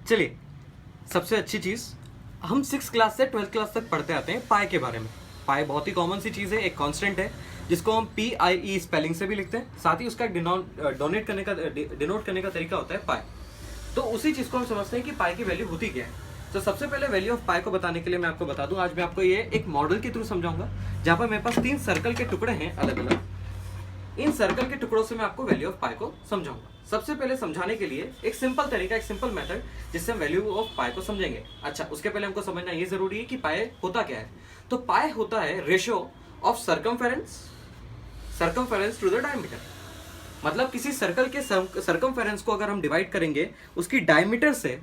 चलिए, सबसे अच्छी चीज़, हम 6 क्लास से 12th क्लास तक पढ़ते आते हैं पाई के बारे में। पाई बहुत ही कॉमन सी चीज़ है, एक कांस्टेंट है जिसको हम PIE स्पेलिंग से भी लिखते हैं। साथ ही उसका डिनोट करने का तरीका होता है पाई। तो उसी चीज़ को हम समझते हैं कि पाई की वैल्यू होती क्या है। तो सबसे पहले वैल्यू ऑफ पाई को बताने के लिए मैं आपको बता दूं, आज मैं आपको ये एक मॉडल के थ्रू समझाऊंगा, जहाँ पर मेरे पास 3 सर्कल के टुकड़े हैं अलग अलग। इन सर्कल के टुकड़ों से मैं आपको वैल्यू ऑफ पाई को समझाऊंगा। सबसे पहले समझाने के लिए एक सिंपल तरीका, एक सिंपल मेथड जिससे हम वैल्यू ऑफ पाई को समझेंगे। अच्छा, उसके पहले हमको समझना ये जरूरी है कि पाई होता क्या है। तो पाई होता है ratio of circumference to the diameter. मतलब किसी सर्कल के सर्कमफेरेंस को अगर हम डिवाइड करेंगे उसकी डायमीटर से,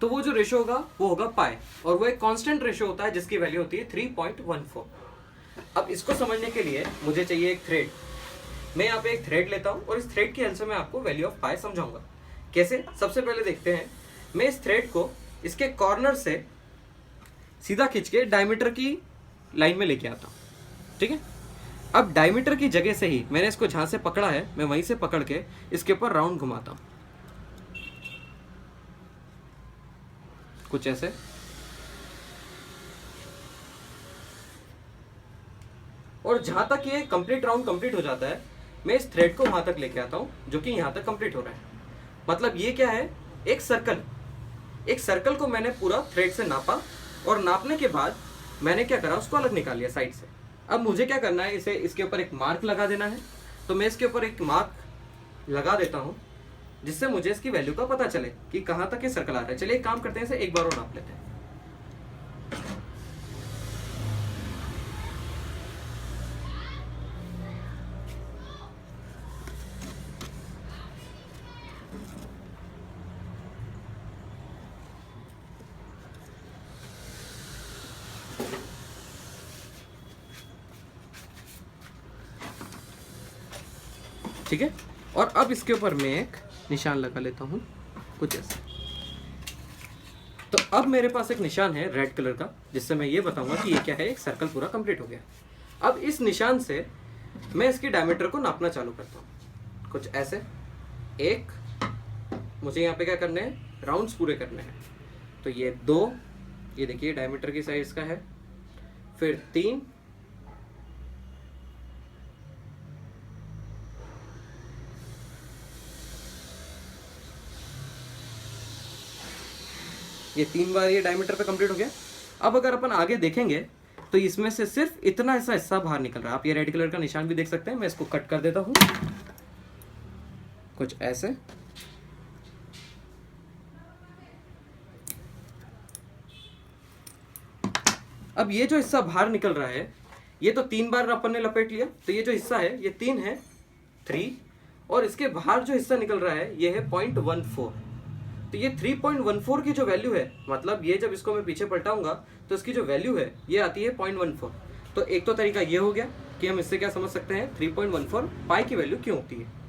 तो वो जो रेशियो होगा वो होगा पाई, और वो एक कांस्टेंट रेशियो होता है जिसकी वैल्यू होती है 3.14। अब इसको समझने के लिए मुझे चाहिए एक थ्रेड। मैं यहाँ पे एक थ्रेड लेता हूँ और इस थ्रेड की हेल्प से मैं आपको वैल्यू ऑफ पाई समझाऊंगा। कैसे, सबसे पहले देखते हैं। मैं इस थ्रेड को इसके कॉर्नर से सीधा खींच के डायमीटर की लाइन में लेके आता हूँ, ठीक है। अब डायमीटर की जगह से ही मैंने इसको जहां से पकड़ा है, मैं वहीं से पकड़ के इसके ऊपर राउंड घुमाता हूं, कुछ ऐसे। और जहां तक ये कंप्लीट राउंड कंप्लीट हो जाता है, मैं इस थ्रेड को वहां तक लेके आता हूं जो कि यहां तक कंप्लीट हो रहा है। मतलब ये क्या है, एक सर्कल को मैंने पूरा थ्रेड से नापा, और नापने के बाद मैंने क्या करा, उसको अलग निकाल लिया साइड से। अब मुझे क्या करना है, इसके ऊपर एक मार्क लगा देना है। तो मैं इसके ऊपर एक मार्क लगा देता हूं जिससे मुझे इसकी वैल्यू का पता चले कि कहां तक ये सर्कल आ रहा है। चलिए एक काम करते हैं, इसे एक बार और नाप लेते हैं। ठीक है, और अब इसके ऊपर मैं एक निशान लगा लेता हूं, कुछ ऐसा। तो अब मेरे पास एक निशान है रेड कलर का, जिससे मैं ये बताऊंगा कि ये क्या है, एक सर्कल पूरा कंप्लीट हो गया। अब इस निशान से मैं इसकी डायमीटर को नापना चालू करता हूँ, कुछ ऐसे। एक, मुझे यहाँ पे क्या करने हैं, राउंड्स पूरे करने हैं। तो ये 2, ये देखिए डायमीटर की साइज का है। फिर 3, ये 3 बार ये डायमीटर पे कंप्लीट हो गया। अब अगर अपन आगे देखेंगे तो इसमें से सिर्फ इतना ऐसा हिस्सा बाहर निकल रहा है। आप ये रेड कलर का निशान भी देख सकते हैं। मैं इसको कट कर देता हूं, कुछ ऐसे। अब ये जो हिस्सा बाहर निकल रहा है, ये तो 3 बार अपन ने लपेट लिया। तो ये जो हिस्सा है, ये 3 है, 3, और इसके बाहर जो हिस्सा निकल रहा है ये है 0.14। तो ये 3.14 की जो वैल्यू है, मतलब ये जब इसको मैं पीछे पलटाऊंगा तो इसकी जो वैल्यू है ये आती है 0.14। तो एक तो तरीका ये हो गया कि हम इससे क्या समझ सकते हैं, 3.14 पाई की वैल्यू क्यों होती है।